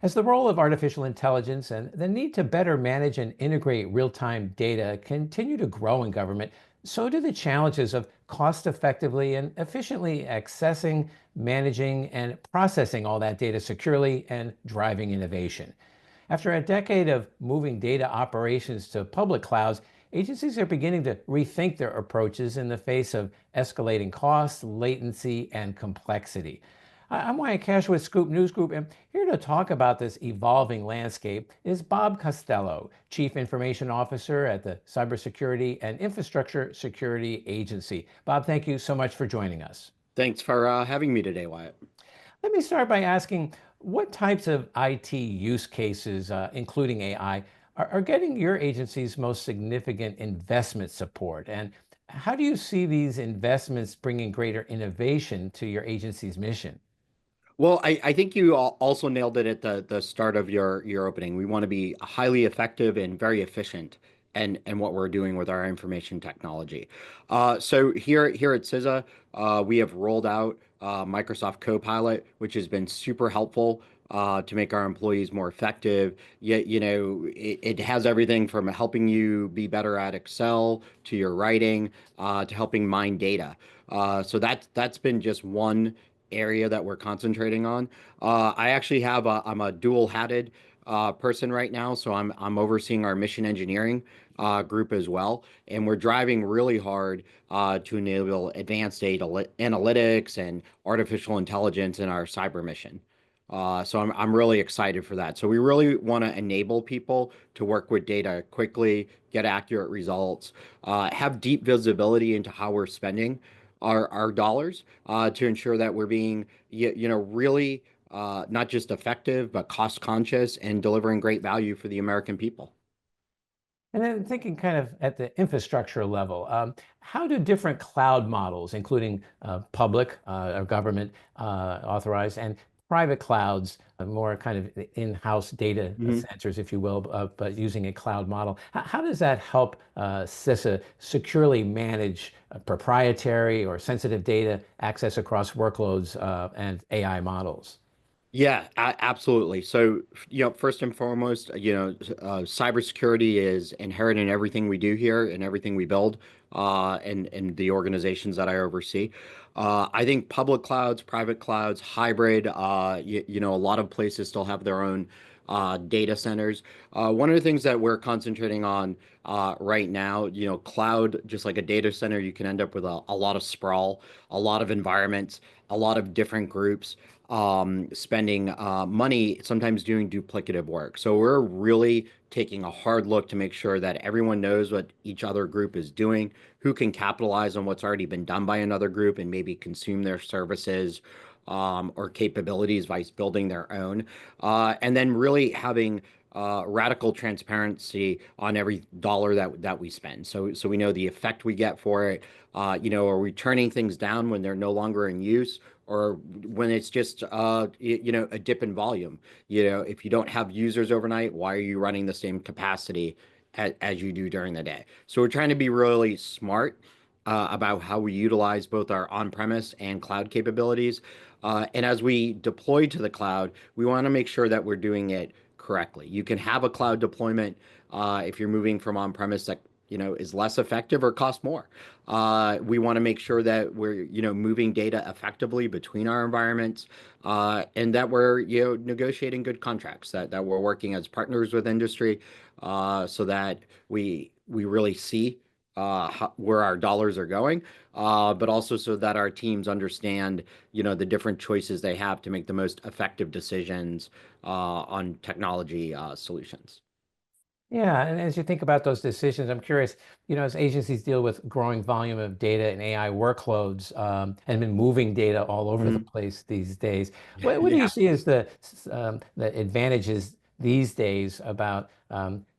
As the role of artificial intelligence and the need to better manage and integrate real-time data continue to grow in government, so do the challenges of cost effectively and efficiently accessing, managing, and processing all that data securely and driving innovation. After a decade of moving data operations to public clouds, agencies are beginning to rethink their approaches in the face of escalating costs, latency, and complexity. I'm Wyatt Cash with Scoop News Group, and here to talk about this evolving landscape is Bob Costello, Chief Information Officer at the Cybersecurity and Infrastructure Security Agency. Bob, thank you so much for joining us. Thanks for having me today, Wyatt. Let me start by asking what types of IT use cases, including AI, are getting your agency's most significant investment support? And how do you see these investments bringing greater innovation to your agency's mission? Well, I think you also nailed it at the start of your opening. We want to be highly effective and very efficient and what we're doing with our information technology. So here at CISA, we have rolled out Microsoft Copilot, which has been super helpful to make our employees more effective. Yet, it has everything from helping you be better at Excel to your writing to helping mine data. So that's been just one area that we're concentrating on. I actually I'm a dual-hatted person right now, so I'm overseeing our mission engineering group as well, and we're driving really hard to enable advanced data analytics and artificial intelligence in our cyber mission. So I'm really excited for that. So we really want to enable people to work with data quickly, get accurate results, have deep visibility into how we're spending our dollars to ensure that we're being really not just effective but cost conscious and delivering great value for the American people. And then thinking kind of at the infrastructure level, how do different cloud models, including public or government authorized and private clouds, more kind of in-house data centers, if you will, but using a cloud model, how does that help CISA securely manage proprietary or sensitive data access across workloads and AI models? Yeah, absolutely. So, first and foremost, cybersecurity is inherent in everything we do here and everything we build, and the organizations that I oversee. I think public clouds, private clouds, hybrid, a lot of places still have their own data centers. One of the things that we're concentrating on right now, cloud, just like a data center, you can end up with a lot of sprawl, a lot of environments, a lot of different groups spending money, sometimes doing duplicative work. So we're really taking a hard look to make sure that everyone knows what each other group is doing, who can capitalize on what's already been done by another group and maybe consume their services or capabilities by building their own. And then really having radical transparency on every dollar that we spend. So we know the effect we get for it. Are we turning things down when they're no longer in use, or when it's just a dip in volume? If you don't have users overnight, why are you running the same capacity as you do during the day? So we're trying to be really smart about how we utilize both our on-premise and cloud capabilities. And as we deploy to the cloud, we want to make sure that we're doing it correctly. You can have a cloud deployment if you're moving from on-premise that is less effective or cost more. We want to make sure that we're moving data effectively between our environments, and that we're negotiating good contracts, that we're working as partners with industry, so that we really see where our dollars are going, but also so that our teams understand the different choices they have to make the most effective decisions on technology solutions. Yeah, and as you think about those decisions, I'm curious, as agencies deal with growing volume of data and AI workloads, and been moving data all over the Mhm. place these days, what do you Yeah. see as the advantages these days about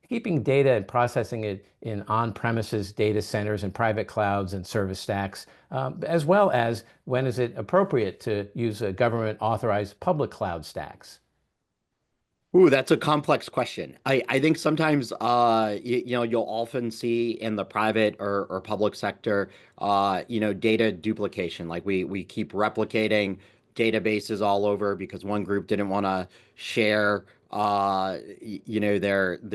keeping data and processing it in on-premises data centers and private clouds and service stacks, as well as when is it appropriate to use a government authorized public cloud stacks? Ooh, that's a complex question. I think sometimes you'll often see in the private or public sector data duplication. Like we keep replicating databases all over because one group didn't want to share their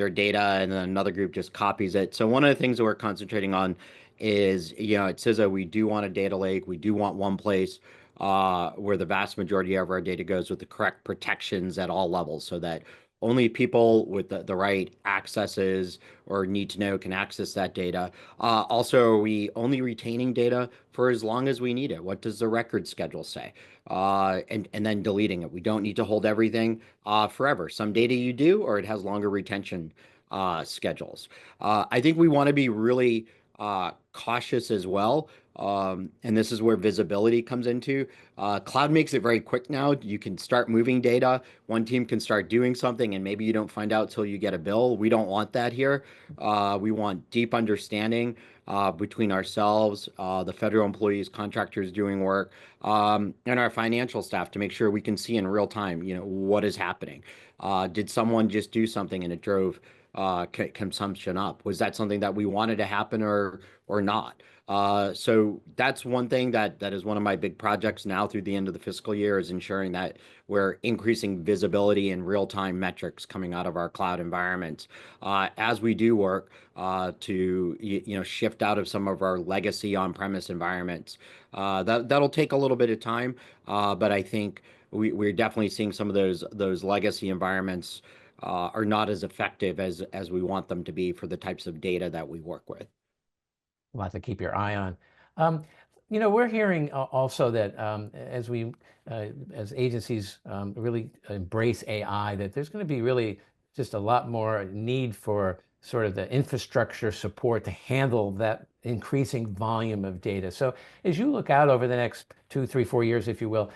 data, and then another group just copies it. So one of the things that we're concentrating on is, at CISA, we do want a data lake. We do want one place where the vast majority of our data goes with the correct protections at all levels, so that only people with the right accesses or need to know can access that data. Also, are we only retaining data for as long as we need it? What does the record schedule say? And then deleting it. We don't need to hold everything forever. Some data you do, or it has longer retention schedules. I think we want to be really cautious as well. And this is where visibility comes into. Cloud makes it very quick now. You can start moving data. One team can start doing something, and maybe you don't find out till you get a bill. We don't want that here. We want deep understanding between ourselves, the federal employees, contractors doing work, and our financial staff to make sure we can see in real time, what is happening. Did someone just do something and it drove consumption up? Was that something that we wanted to happen or not? So that's one thing that is one of my big projects now through the end of the fiscal year, is ensuring that we're increasing visibility and real-time metrics coming out of our cloud environments as we do work to shift out of some of our legacy on-premise environments. That'll take a little bit of time, but I think we're definitely seeing some of those legacy environments are not as effective as we want them to be for the types of data that we work with. A lot to keep your eye on. Um, we're hearing also that as agencies really embrace AI, that there's going to be really just a lot more need for sort of the infrastructure support to handle that increasing volume of data. So as you look out over the next 2, 3, 4 years, if you will,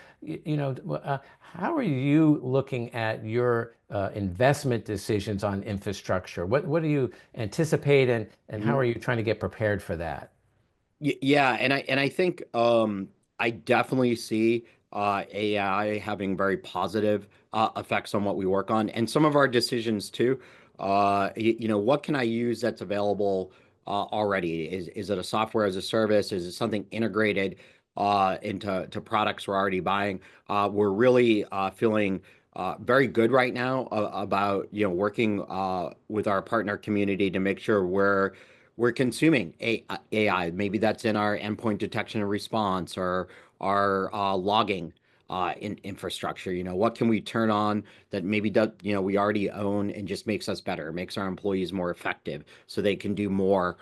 how are you looking at your investment decisions on infrastructure? What do you anticipate, and how are you trying to get prepared for that? Yeah, and I think I definitely see AI having very positive effects on what we work on, and some of our decisions too. What can I use that's available already? Is it a software as a service? Is it something integrated into products we're already buying? We're really feeling very good right now about working with our partner community to make sure we're consuming AI. Maybe that's in our endpoint detection and response, or our logging infrastructure. What can we turn on that maybe we already own, and just makes us better, makes our employees more effective so they can do more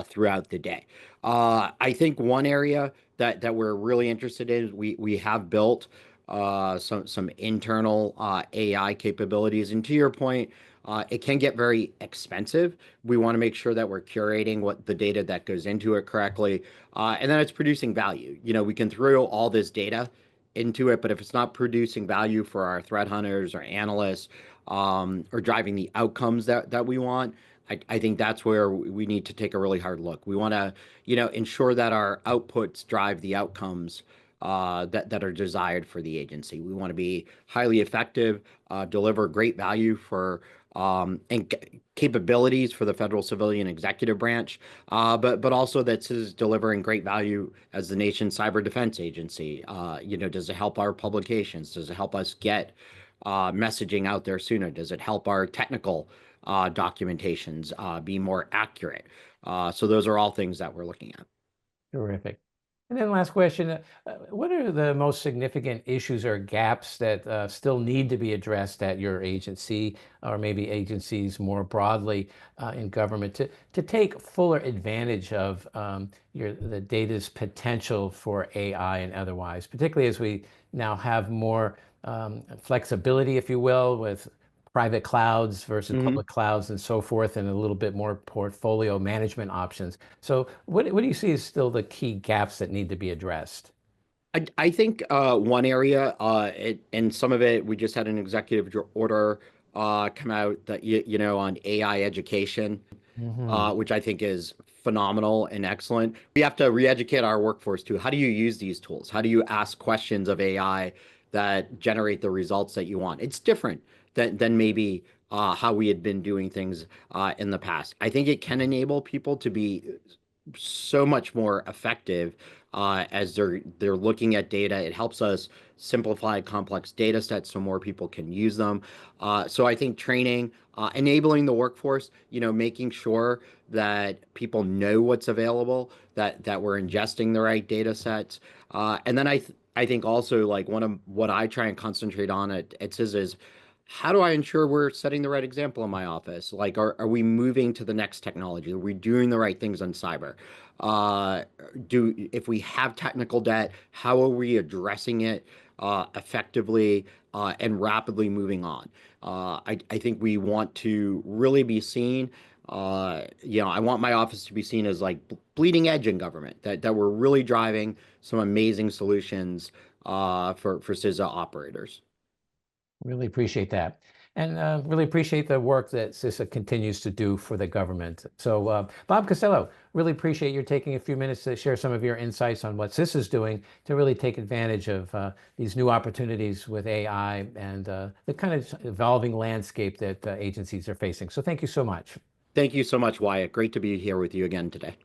throughout the day. I think one area that we're really interested in, we have built some internal AI capabilities. And to your point, it can get very expensive. We want to make sure that we're curating what the data that goes into it correctly, and then it's producing value. We can throw all this data into it, but if it's not producing value for our threat hunters or analysts, or driving the outcomes that we want, I think that's where we need to take a really hard look. We want to, ensure that our outputs drive the outcomes that are desired for the agency. We want to be highly effective, deliver great value for and capabilities for the federal civilian executive branch, but also that is delivering great value as the nation's cyber defense agency. Does it help our publications? Does it help us get messaging out there sooner? Does it help our technical documentations be more accurate? So those are all things that we're looking at. Terrific. And then last question, what are the most significant issues or gaps that still need to be addressed at your agency, or maybe agencies more broadly in government, to take fuller advantage of the data's potential for AI and otherwise, particularly as we now have more flexibility, if you will, with private clouds versus Mhm. public clouds and so forth, and a little bit more portfolio management options. So what do you see as still the key gaps that need to be addressed? I think one area, and some of it, we just had an executive order come out that on AI education, Hmm. which I think is phenomenal and excellent. We have to re-educate our workforce too. How do you use these tools? How do you ask questions of AI that generate the results that you want? It's different than maybe how we had been doing things in the past. I think it can enable people to be so much more effective as they're looking at data. It helps us simplify complex data sets so more people can use them. So I think training, enabling the workforce, making sure that people know what's available, that we're ingesting the right data sets. And then I think also like one of what I try and concentrate on at CISA is how do I ensure we're setting the right example in my office? Like, are we moving to the next technology? Are we doing the right things on cyber? Uh, if we have technical debt, how are we addressing it effectively and rapidly moving on? I think we want to really be seen. I want my office to be seen as like bleeding edge in government, that we're really driving some amazing solutions for CISA operators. Really appreciate that. And really appreciate the work that CISA continues to do for the government. So, Bob Costello, really appreciate you taking a few minutes to share some of your insights on what CISA is doing to really take advantage of these new opportunities with AI and the kind of evolving landscape that agencies are facing. So, thank you so much. Thank you so much, Wyatt. Great to be here with you again today.